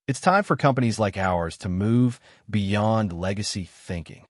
It's time for companies like ours to move beyond legacy thinking.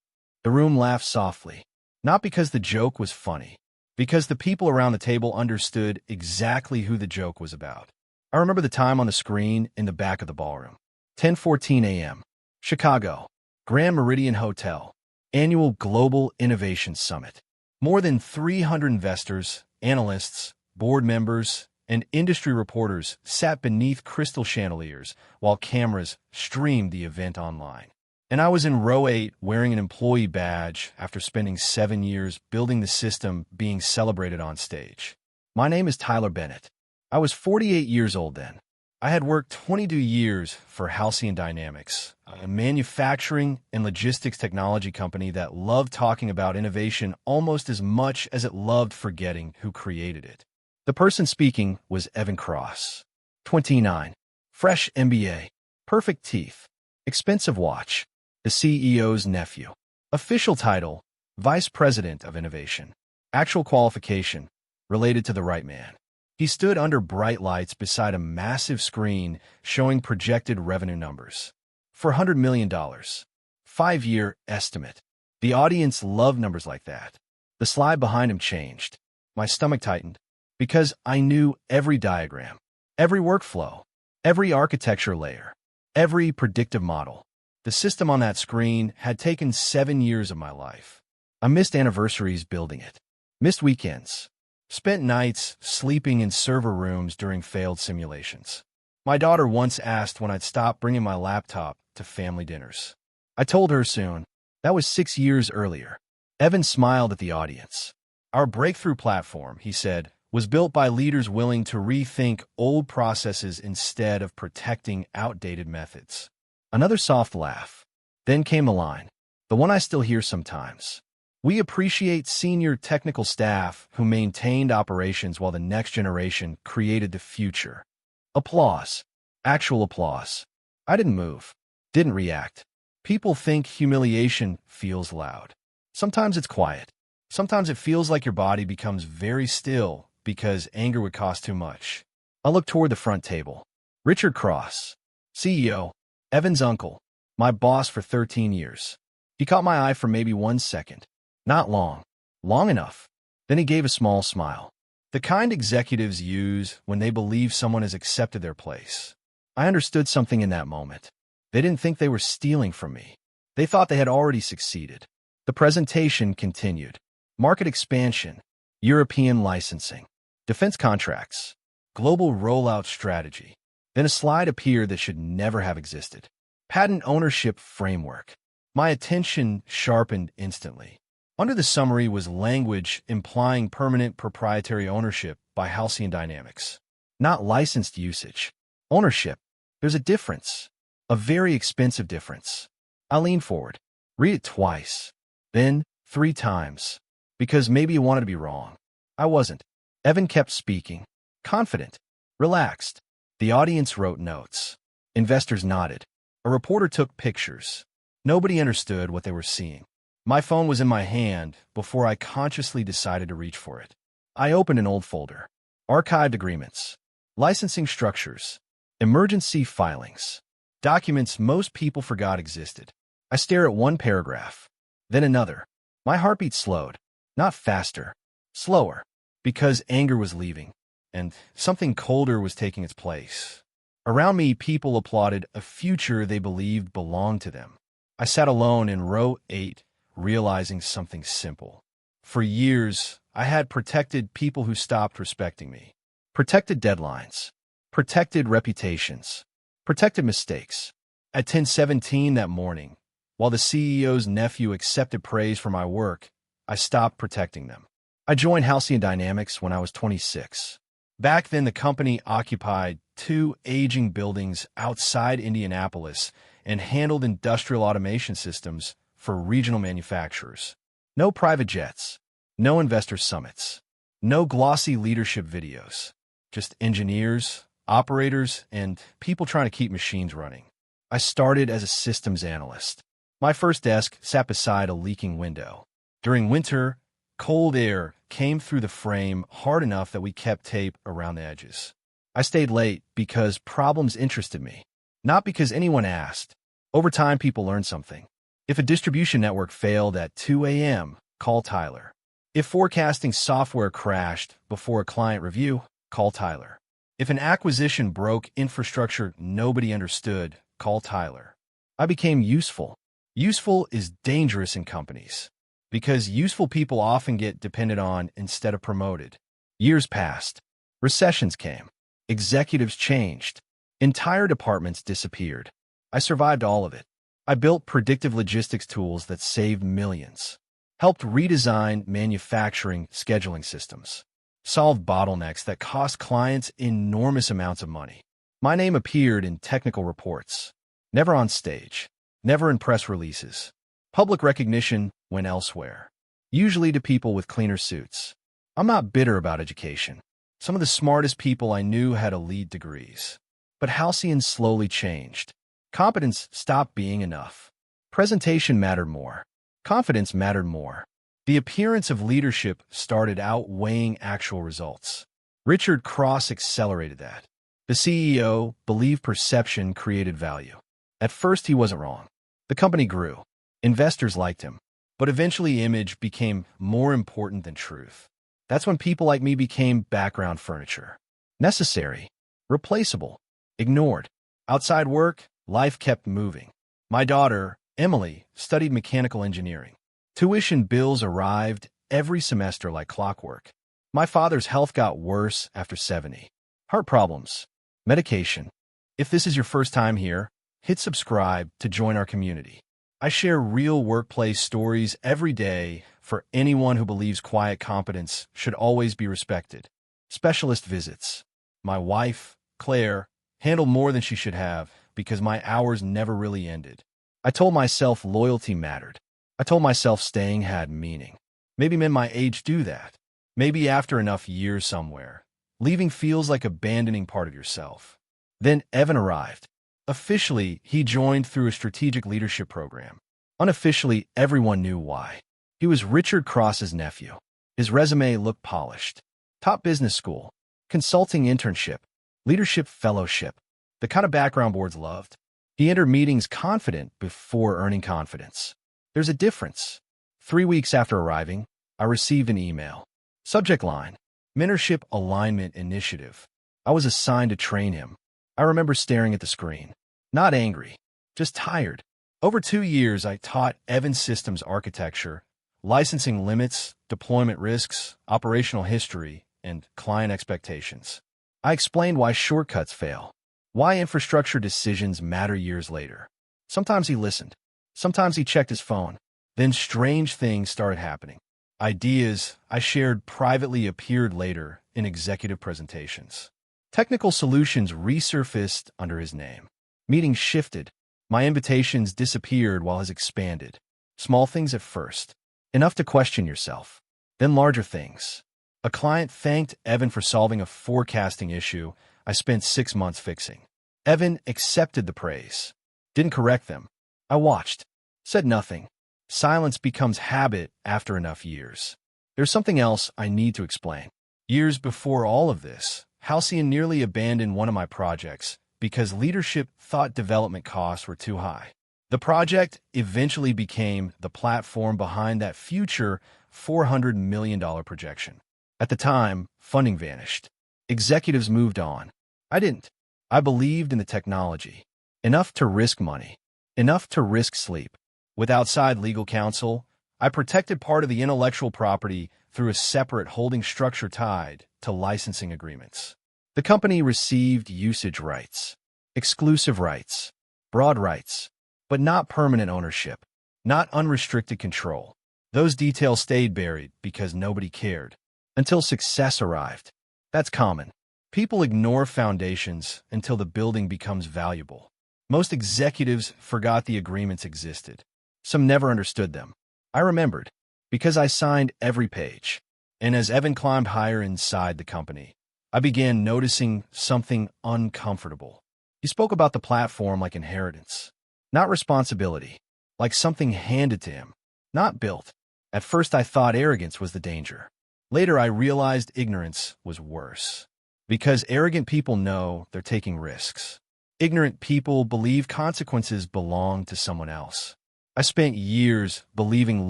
The room laughed softly, not because the joke was funny, because the people around the table understood exactly who the joke was about. I remember the time on the screen in the back of the ballroom. 10:14 a.m. Chicago, Grand Meridian Hotel, Annual Global Innovation Summit. More than 300 investors, analysts, board members, and industry reporters sat beneath crystal chandeliers while cameras streamed the event online. And I was in row 8 wearing an employee badge after spending 7 years building the system being celebrated on stage. My name is Tyler Bennett. I was 48 years old then. I had worked 22 years for Halcyon Dynamics, a manufacturing and logistics technology company that loved talking about innovation almost as much as it loved forgetting who created it. The person speaking was Evan Cross, 29, fresh MBA, perfect teeth, expensive watch, the CEO's nephew. Official title, Vice President of Innovation. Actual qualification, related to the right man. He stood under bright lights beside a massive screen showing projected revenue numbers. $400 million. 5-year estimate. The audience loved numbers like that. The slide behind him changed. My stomach tightened. Because I knew every diagram, every workflow, every architecture layer, every predictive model. The system on that screen had taken 7 years of my life. I missed anniversaries building it, missed weekends, spent nights sleeping in server rooms during failed simulations. My daughter once asked when I'd stop bringing my laptop to family dinners. I told her soon. That was 6 years earlier. Evan smiled at the audience. Our breakthrough platform, he said, was built by leaders willing to rethink old processes instead of protecting outdated methods. Another soft laugh. Then came the line, the one I still hear sometimes. We appreciate senior technical staff who maintained operations while the next generation created the future. Applause. Actual applause. I didn't move, didn't react. People think humiliation feels loud. Sometimes it's quiet. Sometimes it feels like your body becomes very still because anger would cost too much. I looked toward the front table. Richard Cross, CEO, Evan's uncle, my boss for 13 years. He caught my eye for maybe 1 second. Not long. Long enough. Then he gave a small smile. The kind executives use when they believe someone has accepted their place. I understood something in that moment. They didn't think they were stealing from me. They thought they had already succeeded. The presentation continued. Market expansion, European licensing, defense contracts, global rollout strategy. Then a slide appeared that should never have existed. Patent ownership framework. My attention sharpened instantly. Under the summary was language implying permanent proprietary ownership by Halcyon Dynamics. Not licensed usage. Ownership. There's a difference. A very expensive difference. I leaned forward. Read it twice. Then 3 times. Because maybe you wanted to be wrong. I wasn't. Evan kept speaking. Confident. Relaxed. The audience wrote notes. Investors nodded. A reporter took pictures. Nobody understood what they were seeing. My phone was in my hand before I consciously decided to reach for it. I opened an old folder. Archived agreements. Licensing structures. Emergency filings. Documents most people forgot existed. I stared at one paragraph. Then another. My heartbeat slowed. Not faster. Slower. Because anger was leaving. And something colder was taking its place. Around me, people applauded a future they believed belonged to them. I sat alone in row 8, realizing something simple. For years, I had protected people who stopped respecting me. Protected deadlines. Protected reputations. Protected mistakes. At 10:17 that morning, while the CEO's nephew accepted praise for my work, I stopped protecting them. I joined Halcyon Dynamics when I was 26. Back then, the company occupied 2 aging buildings outside Indianapolis and handled industrial automation systems for regional manufacturers. No private jets, no investor summits, no glossy leadership videos, just engineers, operators, and people trying to keep machines running. I started as a systems analyst. My first desk sat beside a leaking window. During winter, cold air came through the frame hard enough that we kept tape around the edges. I stayed late because problems interested me, Not because anyone asked. Over time, people learned something. If a distribution network failed at 2 a.m., call Tyler. If forecasting software crashed before a client review, call Tyler. If an acquisition broke infrastructure nobody understood, call Tyler. I became useful. Useful is dangerous in companies because useful people often get depended on instead of promoted. Years passed. Recessions came. Executives changed. Entire departments disappeared. I survived all of it. I built predictive logistics tools that saved millions, helped redesign manufacturing scheduling systems, solved bottlenecks that cost clients enormous amounts of money. My name appeared in technical reports, never on stage, never in press releases. Public recognition went elsewhere, usually to people with cleaner suits. I'm not bitter about education. Some of the smartest people I knew had elite degrees. But Halcyon slowly changed. Competence stopped being enough. Presentation mattered more. Confidence mattered more. The appearance of leadership started outweighing actual results. Richard Cross accelerated that. The CEO believed perception created value. At first, he wasn't wrong. The company grew. Investors liked him. But eventually, image became more important than truth. That's when people like me became background furniture. Necessary. Replaceable. Ignored. Outside work, life kept moving. My daughter, Emily, studied mechanical engineering. Tuition bills arrived every semester like clockwork. My father's health got worse after 70. Heart problems. Medication. If this is your first time here, hit subscribe to join our community. I share real workplace stories every day for anyone who believes quiet competence should always be respected. Specialist visits. My wife, Claire, handled more than she should have because my hours never really ended. I told myself loyalty mattered. I told myself staying had meaning. Maybe men my age do that. Maybe after enough years somewhere, leaving feels like abandoning part of yourself. Then Evan arrived. Officially, he joined through a strategic leadership program. Unofficially, everyone knew why. He was Richard Cross's nephew. His resume looked polished. Top business school, consulting internship, leadership fellowship, the kind of background boards loved. He entered meetings confident before earning confidence. There's a difference. 3 weeks after arriving, I received an email. Subject line, Mentorship Alignment Initiative. I was assigned to train him. I remember staring at the screen. Not angry, just tired. Over 2 years, I taught Evan systems architecture, licensing limits, deployment risks, operational history, and client expectations. I explained why shortcuts fail, why infrastructure decisions matter years later. Sometimes he listened. Sometimes he checked his phone. Then strange things started happening. Ideas I shared privately appeared later in executive presentations. Technical solutions resurfaced under his name. Meetings shifted. My invitations disappeared while his expanded. Small things at first, enough to question yourself. Then larger things. A client thanked Evan for solving a forecasting issue I spent 6 months fixing. Evan accepted the praise. Didn't correct them. I watched. Said nothing. Silence becomes habit after enough years. There's something else I need to explain. Years before all of this, Halcyon nearly abandoned one of my projects because leadership thought development costs were too high. The project eventually became the platform behind that future $400 million projection. At the time, funding vanished. Executives moved on. I didn't. I believed in the technology. Enough to risk money. Enough to risk sleep. With outside legal counsel, I protected part of the intellectual property through a separate holding structure tied to licensing agreements. The company received usage rights, exclusive rights, broad rights, but not permanent ownership, not unrestricted control. Those details stayed buried because nobody cared. Until success arrived. That's common. People ignore foundations until the building becomes valuable. Most executives forgot the agreements existed. Some never understood them. I remembered, because I signed every page. And as Evan climbed higher inside the company, I began noticing something uncomfortable. He spoke about the platform like inheritance, not responsibility, like something handed to him, not built. At first I thought arrogance was the danger. Later I realized ignorance was worse. Because arrogant people know they're taking risks. Ignorant people believe consequences belong to someone else. I spent years believing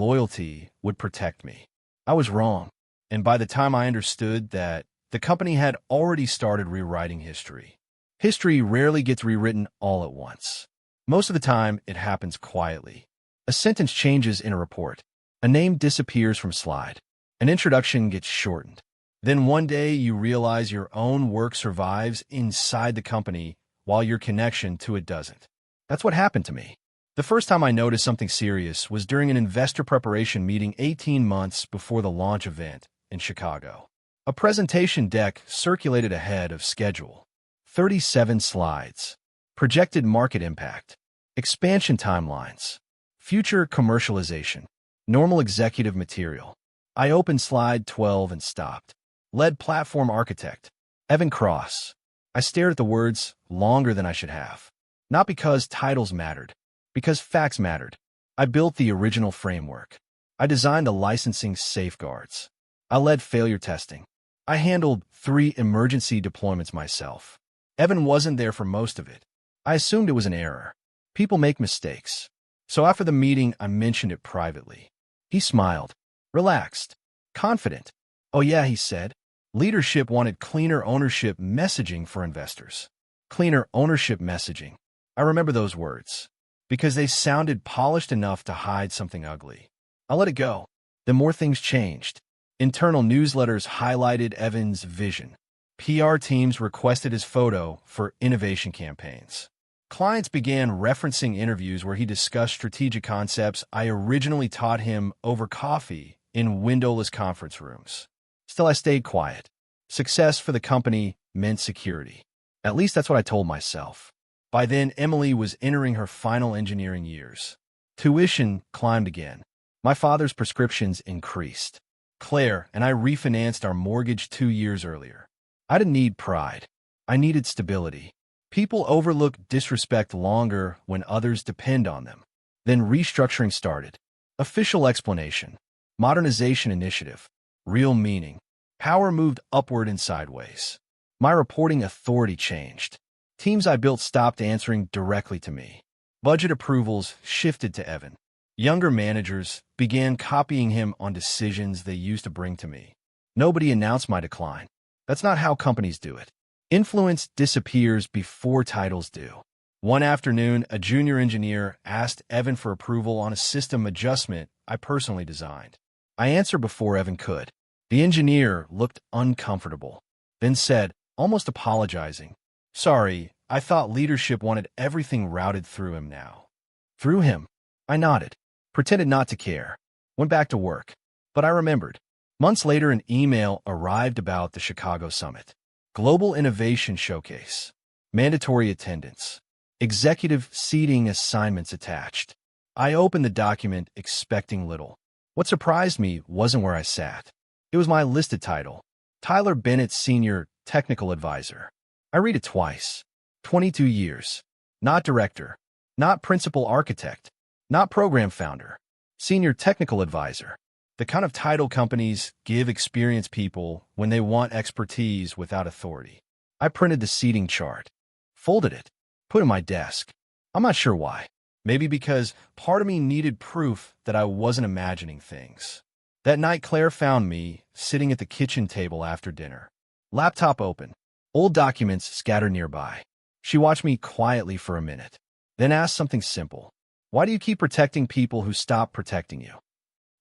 loyalty would protect me. I was wrong, and by the time I understood that, the company had already started rewriting history. History rarely gets rewritten all at once. Most of the time, it happens quietly. A sentence changes in a report. A name disappears from slide. An introduction gets shortened. Then one day you realize your own work survives inside the company while your connection to it doesn't. That's what happened to me. The first time I noticed something serious was during an investor preparation meeting 18 months before the launch event in Chicago. A presentation deck circulated ahead of schedule. 37 slides. Projected market impact. Expansion timelines. Future commercialization. Normal executive material. I opened slide 12 and stopped. Lead platform architect. Evan Cross. I stared at the words longer than I should have. Not because titles mattered, because facts mattered. I built the original framework. I designed the licensing safeguards. I led failure testing. I handled 3 emergency deployments myself. Evan wasn't there for most of it. I assumed it was an error. People make mistakes. So after the meeting, I mentioned it privately. He smiled, relaxed, confident. Oh yeah, he said. Leadership wanted cleaner ownership messaging for investors. Cleaner ownership messaging. I remember those words because they sounded polished enough to hide something ugly. I let it go. Then more things changed. Internal newsletters highlighted Evan's vision. PR teams requested his photo for innovation campaigns. Clients began referencing interviews where he discussed strategic concepts I originally taught him over coffee in windowless conference rooms. Still, I stayed quiet. Success for the company meant security. At least that's what I told myself. By then, Emily was entering her final engineering years. Tuition climbed again. My father's prescriptions increased. Claire and I refinanced our mortgage 2 years earlier. I didn't need pride. I needed stability. People overlook disrespect longer when others depend on them. Then restructuring started. Official explanation. Modernization initiative. Real meaning. Power moved upward and sideways. My reporting authority changed. Teams I built stopped answering directly to me. Budget approvals shifted to Evan. Younger managers began copying him on decisions they used to bring to me. Nobody announced my decline. That's not how companies do it. Influence disappears before titles do. One afternoon, a junior engineer asked Evan for approval on a system adjustment I personally designed. I answered before Evan could. The engineer looked uncomfortable, then said, almost apologizing, "Sorry, I thought leadership wanted everything routed through him now." Through him? I nodded, pretended not to care, went back to work. But I remembered. Months later, an email arrived about the Chicago Summit. Global Innovation Showcase. Mandatory attendance. Executive seating assignments attached. I opened the document expecting little. What surprised me wasn't where I sat. It was my listed title. Tyler Bennett, Senior Technical Advisor. I read it twice. 22 years. Not director. Not principal architect. Not program founder. Senior Technical Advisor. The kind of title companies give experienced people when they want expertise without authority. I printed the seating chart, folded it, put it on my desk. I'm not sure why. Maybe because part of me needed proof that I wasn't imagining things. That night, Claire found me sitting at the kitchen table after dinner. Laptop open, old documents scattered nearby. She watched me quietly for a minute, then asked something simple. Why do you keep protecting people who stop protecting you?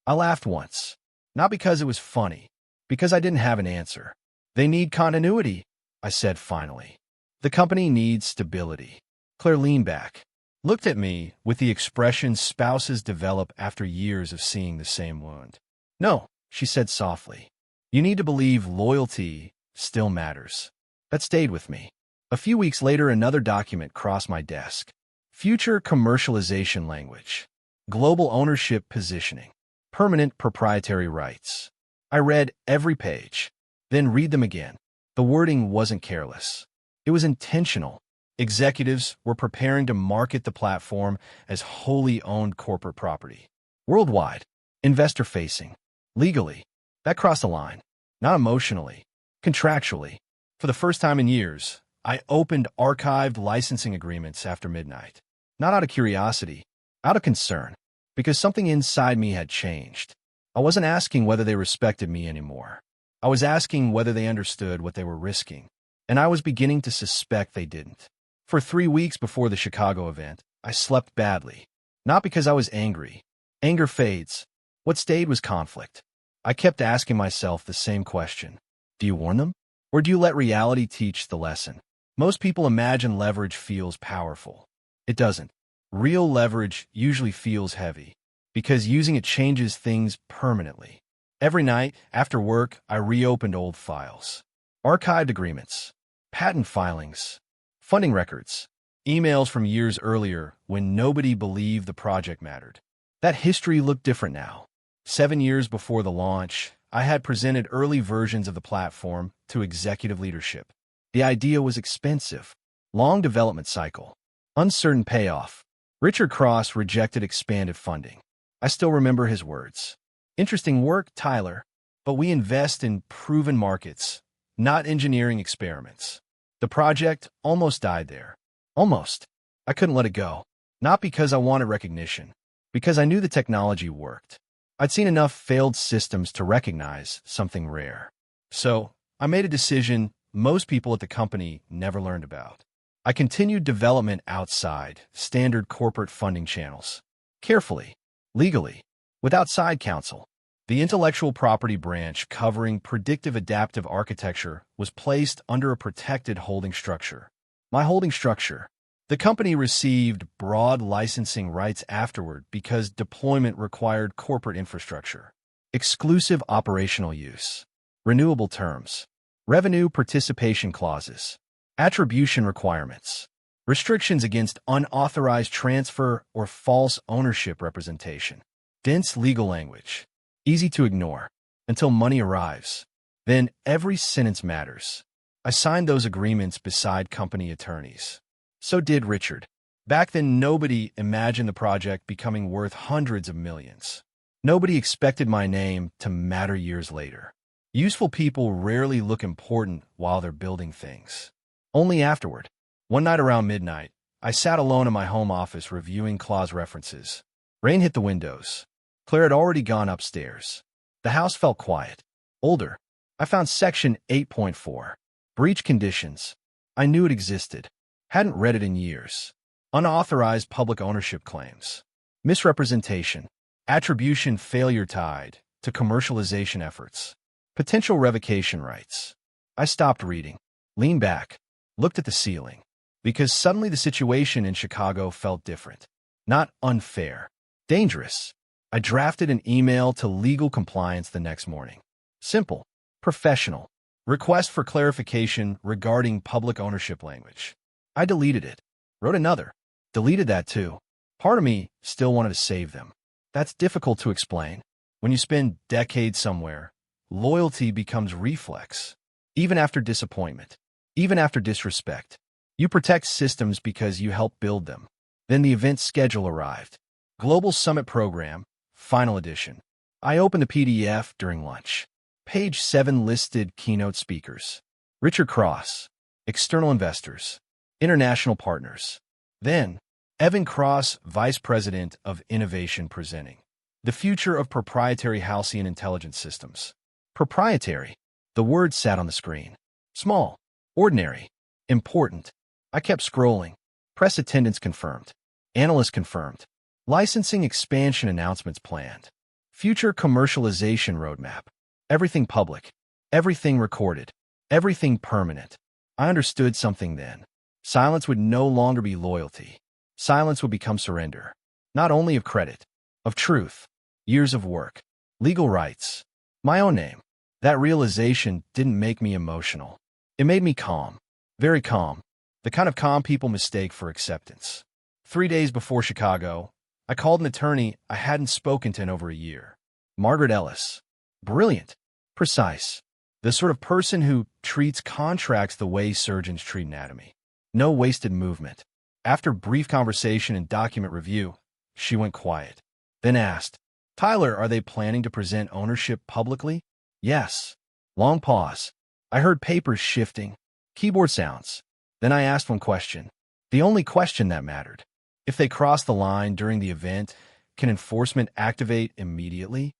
I laughed once, not because it was funny, because I didn't have an answer. They need continuity, I said finally. The company needs stability. Claire leaned back, looked at me with the expression spouses develop after years of seeing the same wound. No, she said softly. You need to believe loyalty still matters. That stayed with me. A few weeks later, another document crossed my desk. Future commercialization language. Global ownership positioning. Permanent proprietary rights. I read every page, then read them again. The wording wasn't careless. It was intentional. Executives were preparing to market the platform as wholly owned corporate property. Worldwide, investor-facing, legally. That crossed the line. Not emotionally, contractually. For the first time in years, I opened archived licensing agreements after midnight. Not out of curiosity, out of concern, because something inside me had changed. I wasn't asking whether they respected me anymore. I was asking whether they understood what they were risking, and I was beginning to suspect they didn't. For 3 weeks before the Chicago event, I slept badly. Not because I was angry. Anger fades. What stayed was conflict. I kept asking myself the same question. Do you warn them? Or do you let reality teach the lesson? Most people imagine leverage feels powerful. It doesn't. Real leverage usually feels heavy, because using it changes things permanently. Every night, after work, I reopened old files. Archived agreements, patent filings, funding records, emails from years earlier when nobody believed the project mattered. That history looked different now. 7 years before the launch, I had presented early versions of the platform to executive leadership. The idea was expensive, long development cycle, uncertain payoff. Richard Cross rejected expanded funding. I still remember his words. Interesting work, Tyler, but we invest in proven markets, not engineering experiments. The project almost died there. Almost. I couldn't let it go. Not because I wanted recognition, because I knew the technology worked. I'd seen enough failed systems to recognize something rare. So, I made a decision most people at the company never learned about. I continued development outside standard corporate funding channels. Carefully, legally, without side counsel. The intellectual property branch covering predictive adaptive architecture was placed under a protected holding structure. My holding structure. The company received broad licensing rights afterward because deployment required corporate infrastructure. Exclusive operational use. Renewable terms. Revenue participation clauses. Attribution requirements. Restrictions against unauthorized transfer or false ownership representation. Dense legal language. Easy to ignore. Until money arrives. Then every sentence matters. I signed those agreements beside company attorneys. So did Richard. Back then, nobody imagined the project becoming worth hundreds of millions. Nobody expected my name to matter years later. Useful people rarely look important while they're building things. Only afterward. One night around midnight, I sat alone in my home office reviewing clause references. Rain hit the windows. Claire had already gone upstairs. The house felt quiet. Older. I found section 8.4. Breach conditions. I knew it existed. Hadn't read it in years. Unauthorized public ownership claims. Misrepresentation. Attribution failure tied to commercialization efforts. Potential revocation rights. I stopped reading. Leaned back. Looked at the ceiling. Because suddenly the situation in Chicago felt different. Not unfair. Dangerous. I drafted an email to legal compliance the next morning. Simple. Professional. Request for clarification regarding public ownership language. I deleted it. Wrote another. Deleted that too. Part of me still wanted to save them. That's difficult to explain. When you spend decades somewhere, loyalty becomes reflex. Even after disappointment. Even after disrespect. You protect systems because you help build them. Then the event schedule arrived. Global Summit Program, Final Edition. I opened the PDF during lunch. Page 7 listed keynote speakers. Richard Cross. External investors. International partners. Then, Evan Cross, Vice President of Innovation presenting. The future of proprietary Halcyon intelligence systems. Proprietary. The word sat on the screen. Small. Ordinary. Important. I kept scrolling. Press attendance confirmed. Analyst confirmed. Licensing expansion announcements planned. Future commercialization roadmap. Everything public. Everything recorded. Everything permanent. I understood something then. Silence would no longer be loyalty. Silence would become surrender. Not only of credit, of truth. Years of work. Legal rights. My own name. That realization didn't make me emotional. It made me calm. Very calm. The kind of calm people mistake for acceptance. 3 days before Chicago, I called an attorney I hadn't spoken to in over a year. Margaret Ellis. Brilliant. Precise. The sort of person who treats contracts the way surgeons treat anatomy. No wasted movement. After brief conversation and document review, she went quiet. Then asked, Tyler, are they planning to present ownership publicly? Yes. Long pause. I heard papers shifting. Keyboard sounds. Then I asked one question. The only question that mattered. If they cross the line during the event, can enforcement activate immediately?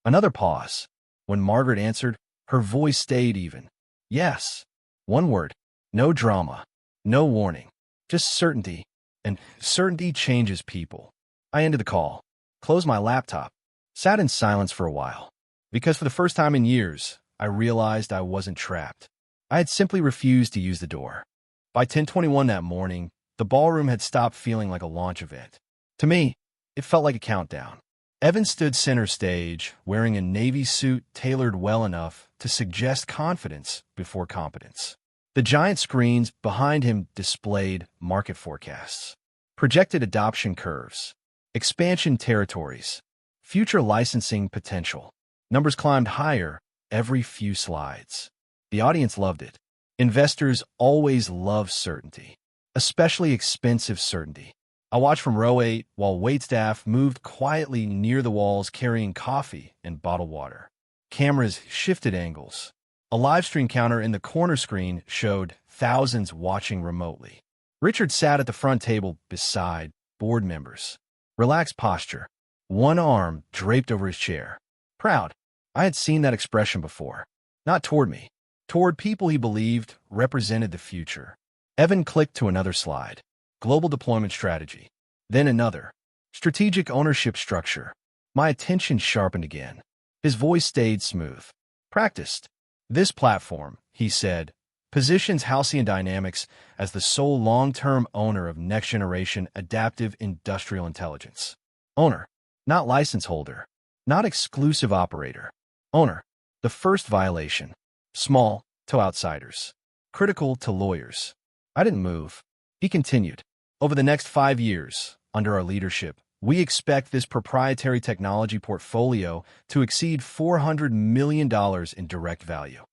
Another pause. When Margaret answered, her voice stayed even. Yes. One word. No drama. No warning. Just certainty. And certainty changes people. I ended the call, closed my laptop, sat in silence for a while. Because for the first time in years, I realized I wasn't trapped. I had simply refused to use the door. By 10:21 that morning, the ballroom had stopped feeling like a launch event. To me, it felt like a countdown. Evan stood center stage, wearing a navy suit tailored well enough to suggest confidence before competence. The giant screens behind him displayed market forecasts, projected adoption curves, expansion territories, future licensing potential. Numbers climbed higher every few slides. The audience loved it. Investors always love certainty, especially expensive certainty. I watched from row 8 while waitstaff moved quietly near the walls carrying coffee and bottled water. Cameras shifted angles. A live stream counter in the corner screen showed thousands watching remotely. Richard sat at the front table beside board members. Relaxed posture, one arm draped over his chair. Proud. I had seen that expression before. Not toward me. Toward people he believed represented the future. Evan clicked to another slide. Global deployment strategy. Then another. Strategic ownership structure. My attention sharpened again. His voice stayed smooth. Practiced. This platform, he said, positions Halcyon Dynamics as the sole long-term owner of next-generation adaptive industrial intelligence. Owner, not license holder, not exclusive operator. Owner. The first violation. Small to outsiders. Critical to lawyers. I didn't move. He continued. Over the next 5 years, under our leadership, we expect this proprietary technology portfolio to exceed $400 million in direct value.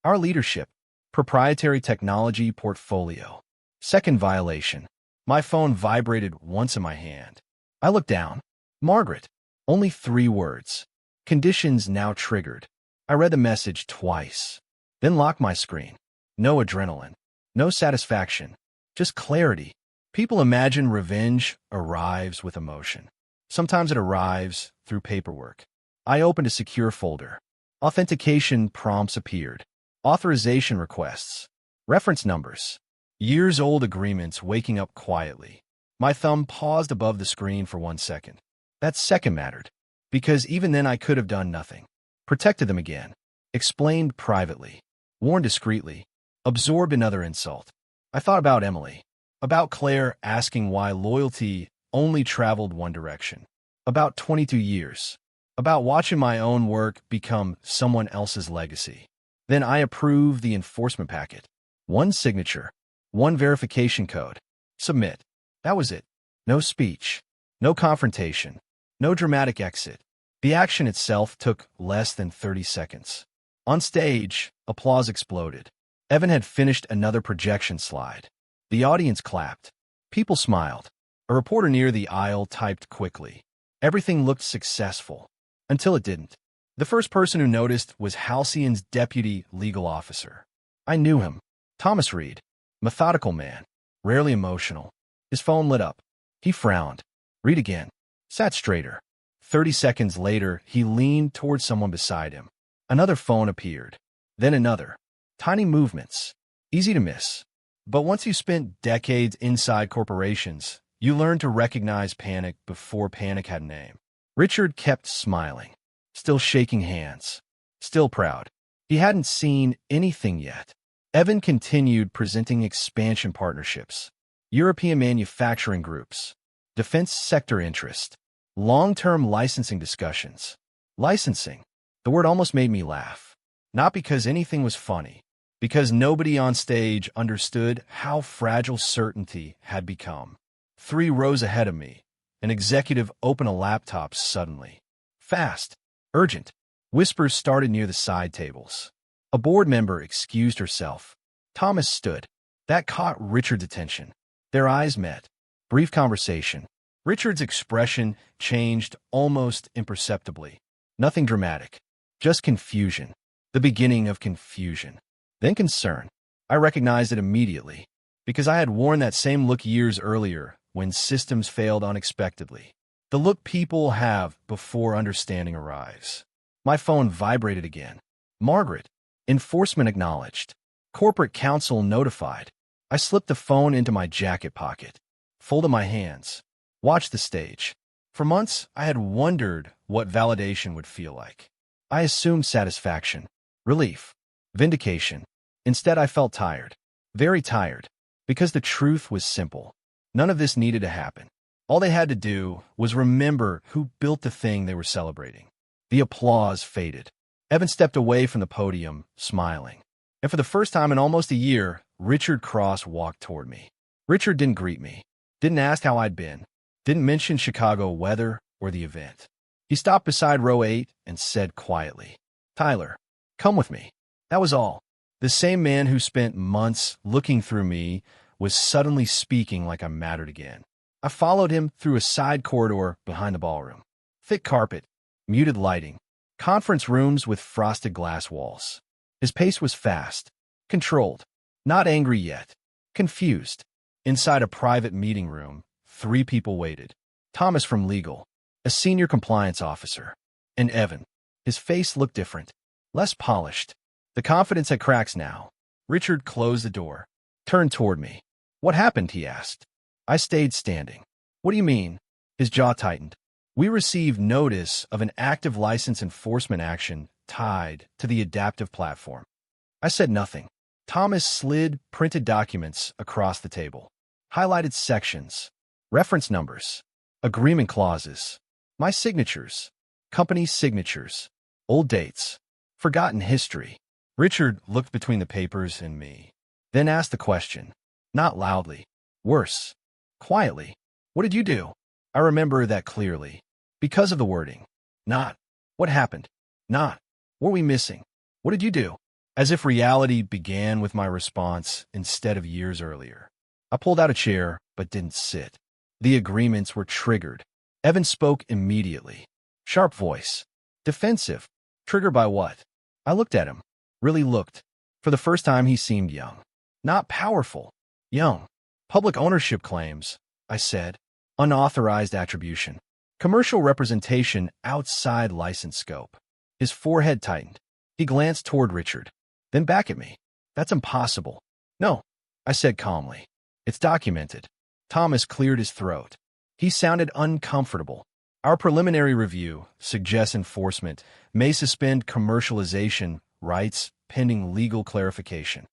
Our leadership, proprietary technology portfolio. Second violation. My phone vibrated once in my hand. I looked down. Margaret. Only 3 words. Conditions now triggered. I read the message twice. Then locked my screen. No adrenaline. No satisfaction. Just clarity. People imagine revenge arrives with emotion. Sometimes it arrives through paperwork. I opened a secure folder. Authentication prompts appeared. Authorization requests. Reference numbers. Years-old agreements waking up quietly. My thumb paused above the screen for 1 second. That second mattered, because even then I could have done nothing. Protected them again. Explained privately. Warned discreetly. Absorbed another insult. I thought about Emily. About Claire asking why loyalty only traveled one direction. About 22 years. About watching my own work become someone else's legacy. Then I approved the enforcement packet. 1 signature. 1 verification code. Submit. That was it. No speech. No confrontation. No dramatic exit. The action itself took less than 30 seconds. On stage, applause exploded. Evan had finished another projection slide. The audience clapped. People smiled. A reporter near the aisle typed quickly. Everything looked successful. Until it didn't. The first person who noticed was Halcyon's deputy legal officer. I knew him. Thomas Reed. Methodical man. Rarely emotional. His phone lit up. He frowned. Read again. Sat straighter. 30 seconds later, he leaned toward someone beside him. Another phone appeared. Then another. Tiny movements. Easy to miss. But once you spent decades inside corporations, you learn to recognize panic before panic had a name. Richard kept smiling. Still shaking hands. Still proud. He hadn't seen anything yet. Evan continued presenting expansion partnerships. European manufacturing groups. Defense sector interest. Long-term licensing discussions. Licensing. The word almost made me laugh. Not because anything was funny. Because nobody on stage understood how fragile certainty had become. 3 rows ahead of me, an executive opened a laptop suddenly. Fast. Urgent. Whispers started near the side tables. A board member excused herself. Thomas stood. That caught Richard's attention. Their eyes met. Brief conversation. Richard's expression changed almost imperceptibly. Nothing dramatic. Just confusion. The beginning of confusion. Then concern. I recognized it immediately. Because I had worn that same look years earlier when systems failed unexpectedly. The look people have before understanding arrives. My phone vibrated again. Margaret. Enforcement acknowledged. Corporate counsel notified. I slipped the phone into my jacket pocket, folded my hands, watched the stage. For months, I had wondered what validation would feel like. I assumed satisfaction, relief, vindication. Instead, I felt tired, very tired, because the truth was simple. None of this needed to happen. All they had to do was remember who built the thing they were celebrating. The applause faded. Evan stepped away from the podium, smiling. And for the first time in almost a year, Richard Cross walked toward me. Richard didn't greet me, didn't ask how I'd been, didn't mention Chicago weather or the event. He stopped beside row 8 and said quietly, "Tyler, come with me." That was all. The same man who spent months looking through me was suddenly speaking like I mattered again. I followed him through a side corridor behind the ballroom. Thick carpet, muted lighting, conference rooms with frosted glass walls. His pace was fast, controlled, not angry yet, confused. Inside a private meeting room, 3 people waited. Thomas from legal, a senior compliance officer, and Evan. His face looked different, less polished. The confidence had cracks now. Richard closed the door, turned toward me. "What happened?" he asked. I stayed standing. "What do you mean?" His jaw tightened. "We received notice of an active license enforcement action tied to the adaptive platform." I said nothing. Thomas slid printed documents across the table. Highlighted sections, reference numbers, agreement clauses, my signatures, company signatures, old dates, forgotten history. Richard looked between the papers and me, then asked the question, not loudly, worse, quietly. "What did you do?" I remember that clearly, because of the wording. Not, "What happened?" Not, "What were we missing?" "What did you do?" As if reality began with my response instead of years earlier. I pulled out a chair, but didn't sit. The agreements were triggered. Evan spoke immediately. Sharp voice. Defensive. Triggered by what? I looked at him. Really looked. For the first time, he seemed young. Not powerful. Young. "Public ownership claims," I said. "Unauthorized attribution. Commercial representation outside license scope." His forehead tightened. He glanced toward Richard, then back at me. "That's impossible." "No," I said calmly. "It's documented." Thomas cleared his throat. He sounded uncomfortable. "Our preliminary review suggests enforcement may suspend commercialization rights pending legal clarification."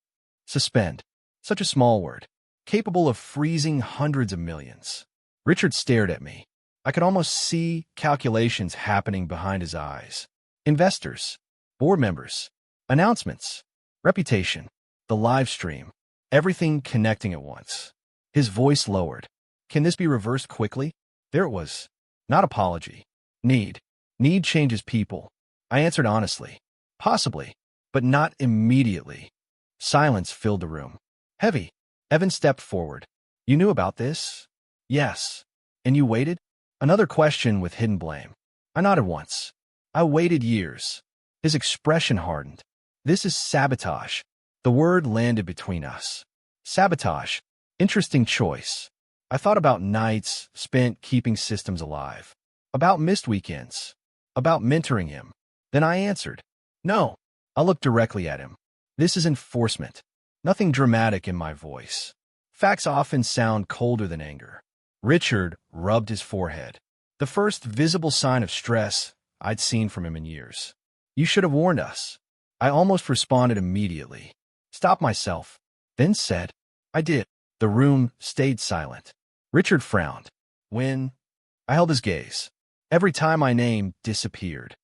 Suspend. Such a small word, capable of freezing hundreds of millions. Richard stared at me. I could almost see calculations happening behind his eyes. Investors, board members, announcements, reputation, the live stream, everything connecting at once. His voice lowered. "Can this be reversed quickly?" There it was. Not apology. Need. Need changes people. I answered honestly. Possibly, but not immediately. Silence filled the room. Heavy. Evan stepped forward. "You knew about this?" "Yes." "And you waited?" Another question with hidden blame. I nodded once. "I waited years." His expression hardened. "This is sabotage." The word landed between us. Sabotage. Interesting choice. I thought about nights spent keeping systems alive, about missed weekends, about mentoring him. Then I answered, "No." I looked directly at him. "This is enforcement." Nothing dramatic in my voice. Facts often sound colder than anger. Richard rubbed his forehead. The first visible sign of stress I'd seen from him in years. "You should have warned us." I almost responded immediately. Stopped myself, then said, "I did." The room stayed silent. Richard frowned. "When?" I held his gaze. Every time my name disappeared.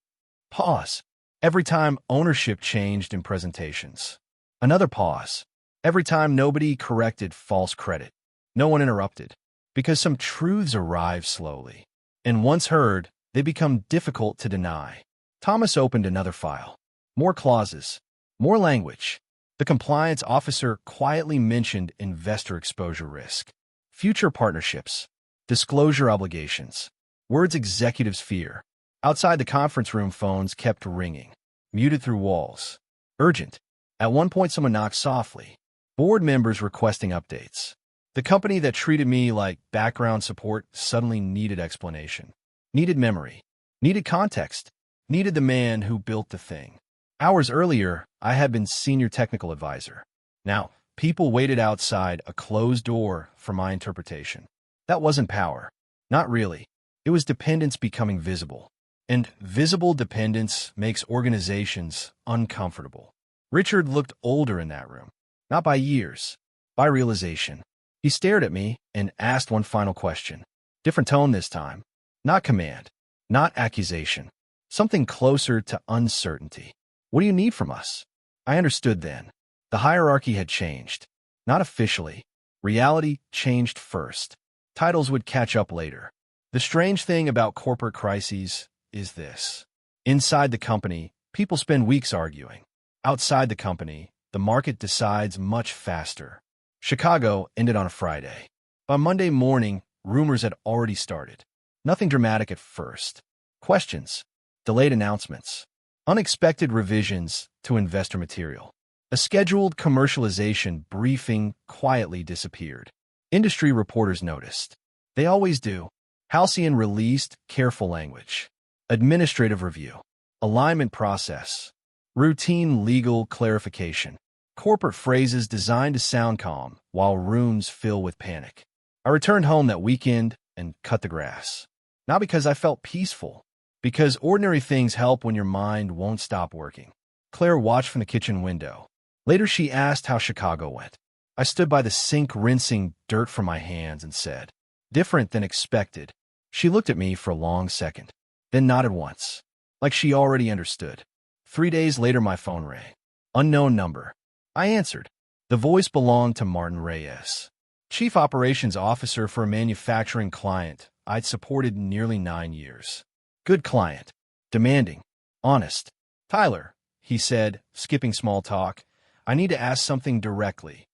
Pause. Every time ownership changed in presentations. Another pause. Every time nobody corrected false credit. No one interrupted. Because some truths arrive slowly. And once heard, they become difficult to deny. Thomas opened another file. More clauses. More language. The compliance officer quietly mentioned investor exposure risk, future partnerships, disclosure obligations, words executives fear. Outside the conference room, phones kept ringing, muted through walls. Urgent. At one point, someone knocked softly. Board members requesting updates. The company that treated me like background support suddenly needed explanation, needed memory, needed context, needed the man who built the thing. Hours earlier, I had been senior technical advisor. Now, people waited outside a closed door for my interpretation. That wasn't power. Not really. It was dependence becoming visible. And visible dependence makes organizations uncomfortable. Richard looked older in that room. Not by years, by realization. He stared at me and asked one final question. Different tone this time. Not command. Not accusation. Something closer to uncertainty. What do you need from us? I understood then. The hierarchy had changed. Not officially. Reality changed first. Titles would catch up later. The strange thing about corporate crises is this. Inside the company, people spend weeks arguing. Outside the company, the market decides much faster. Chicago ended on a Friday. By Monday morning, rumors had already started. Nothing dramatic at first. Questions, delayed announcements, unexpected revisions to investor material. A scheduled commercialization briefing quietly disappeared. Industry reporters noticed. They always do. Halcyon released careful language. Administrative review. Alignment process. Routine legal clarification. Corporate phrases designed to sound calm while rooms fill with panic. I returned home that weekend and cut the grass. Not because I felt peaceful, because ordinary things help when your mind won't stop working. Claire watched from the kitchen window. Later she asked how Chicago went. I stood by the sink rinsing dirt from my hands and said, different than expected. She looked at me for a long second, then nodded once, like she already understood. 3 days later my phone rang. Unknown number. I answered. The voice belonged to Martin Reyes, Chief Operations Officer for a manufacturing client I'd supported nearly 9 years. Good client. Demanding. Honest. Tyler, he said, skipping small talk, I need to ask something directly.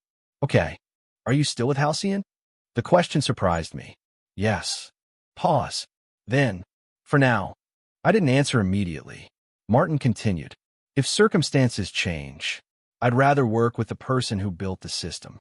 Okay. Are you still with Halcyon? The question surprised me. Yes. Pause. Then, for now. I didn't answer immediately. Martin continued. If circumstances change, I'd rather work with the person who built the system.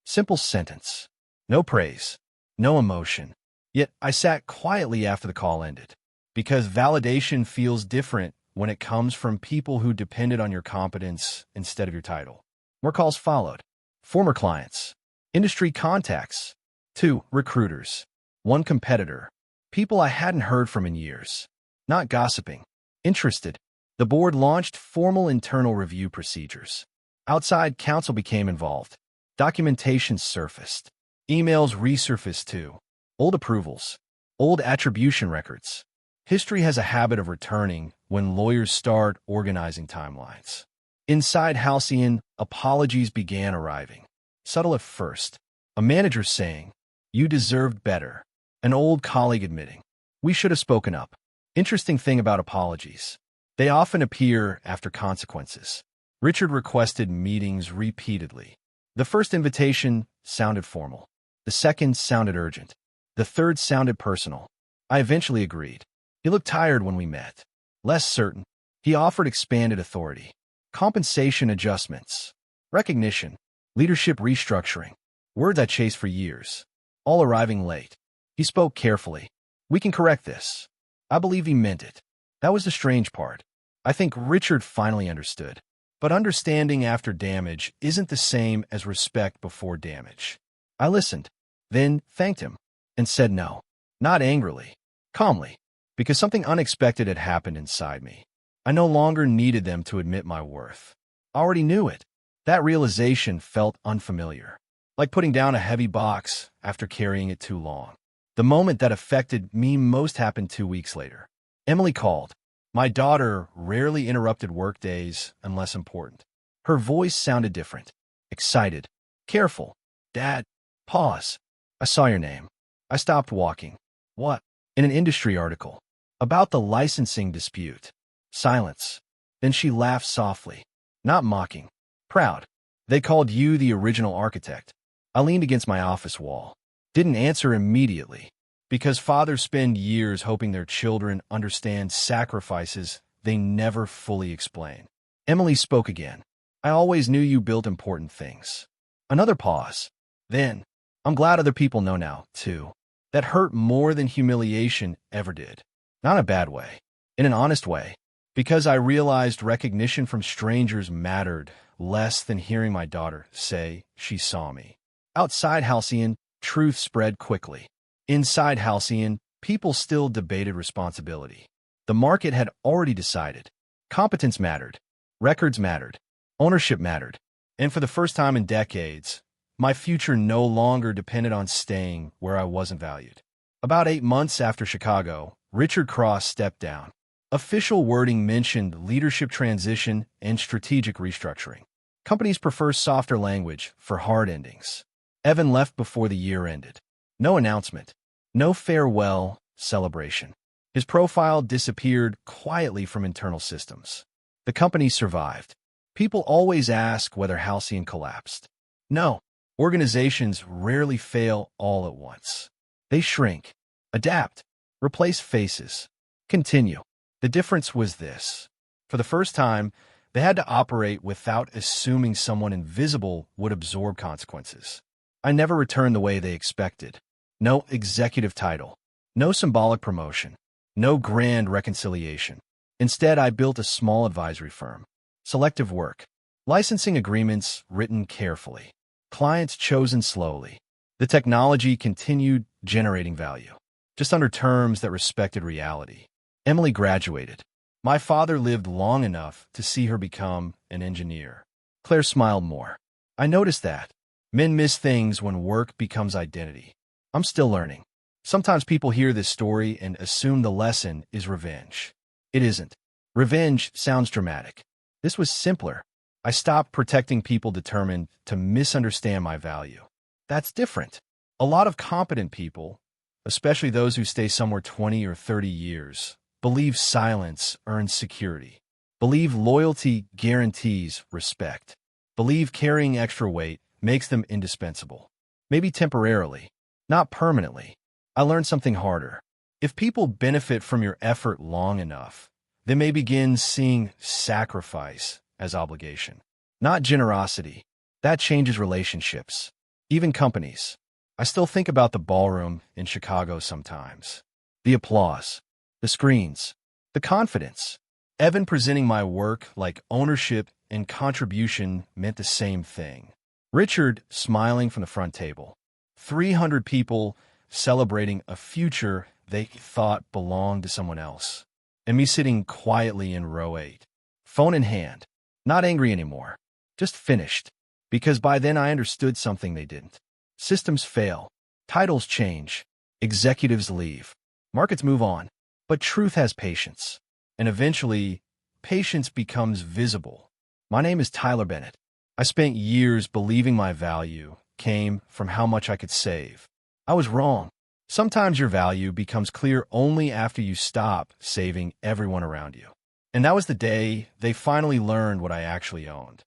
Simple sentence. No praise. No emotion. Yet I sat quietly after the call ended. Because validation feels different when it comes from people who depended on your competence instead of your title. More calls followed. Former clients. Industry contacts. 2 recruiters. 1 competitor. People I hadn't heard from in years. Not gossiping. Interested. The board launched formal internal review procedures. Outside counsel became involved. Documentation surfaced. Emails resurfaced too. Old approvals. Old attribution records. History has a habit of returning when lawyers start organizing timelines. Inside Halcyon, apologies began arriving. Subtle at first. A manager saying, you deserved better. An old colleague admitting, we should have spoken up. Interesting thing about apologies. They often appear after consequences. Richard requested meetings repeatedly. The first invitation sounded formal. The second sounded urgent. The third sounded personal. I eventually agreed. He looked tired when we met. Less certain. He offered expanded authority. Compensation adjustments. Recognition. Leadership restructuring. Words I chased for years. All arriving late. He spoke carefully. We can correct this. I believe he meant it. That was the strange part. I think Richard finally understood. But understanding after damage isn't the same as respect before damage. I listened, then thanked him, and said no. Not angrily. Calmly. Because something unexpected had happened inside me. I no longer needed them to admit my worth. I already knew it. That realization felt unfamiliar. Like putting down a heavy box after carrying it too long. The moment that affected me most happened 2 weeks later. Emily called. My daughter rarely interrupted work days unless important. Her voice sounded different. Excited. Careful. Dad. Pause. I saw your name. I stopped walking. What? In an industry article. About the licensing dispute. Silence. Then she laughed softly. Not mocking. Proud. They called you the original architect. I leaned against my office wall. Didn't answer immediately. Because fathers spend years hoping their children understand sacrifices they never fully explain. Emily spoke again. I always knew you built important things. Another pause. Then, I'm glad other people know now, too. That hurt more than humiliation ever did. Not in a bad way. In an honest way. Because I realized recognition from strangers mattered less than hearing my daughter say she saw me. Outside Halcyon, truth spread quickly. Inside Halcyon, people still debated responsibility. The market had already decided. Competence mattered. Records mattered. Ownership mattered. And for the first time in decades, my future no longer depended on staying where I wasn't valued. About 8 months after Chicago, Richard Cross stepped down. Official wording mentioned leadership transition and strategic restructuring. Companies prefer softer language for hard endings. Evan left before the year ended. No announcement. No farewell celebration. His profile disappeared quietly from internal systems. The company survived. People always ask whether Halcyon collapsed. No. Organizations rarely fail all at once. They shrink, adapt, replace faces, continue. The difference was this. For the first time, they had to operate without assuming someone invisible would absorb consequences. I never returned the way they expected. No executive title, no symbolic promotion, no grand reconciliation. Instead, I built a small advisory firm. Selective work. Licensing agreements written carefully. Clients chosen slowly. The technology continued generating value, just under terms that respected reality. Emily graduated. My father lived long enough to see her become an engineer. Claire smiled more. I noticed that. Men miss things when work becomes identity. I'm still learning. Sometimes people hear this story and assume the lesson is revenge. It isn't. Revenge sounds dramatic. This was simpler. I stopped protecting people determined to misunderstand my value. That's different. A lot of competent people, especially those who stay somewhere 20 or 30 years, believe silence earns security. Believe loyalty guarantees respect. Believe carrying extra weight makes them indispensable. Maybe temporarily, not permanently. I learned something harder. If people benefit from your effort long enough, they may begin seeing sacrifice as obligation, not generosity. That changes relationships, even companies. I still think about the ballroom in Chicago sometimes. The applause, the screens, the confidence. Evan presenting my work like ownership and contribution meant the same thing. Richard smiling from the front table. 300 people celebrating a future they thought belonged to someone else. And me sitting quietly in row 8. Phone in hand. Not angry anymore. Just finished. Because by then I understood something they didn't. Systems fail. Titles change. Executives leave. Markets move on. But truth has patience. And eventually, patience becomes visible. My name is Tyler Bennett. I spent years believing my value came from how much I could save. I was wrong. Sometimes your value becomes clear only after you stop saving everyone around you. And that was the day they finally learned what I actually owned.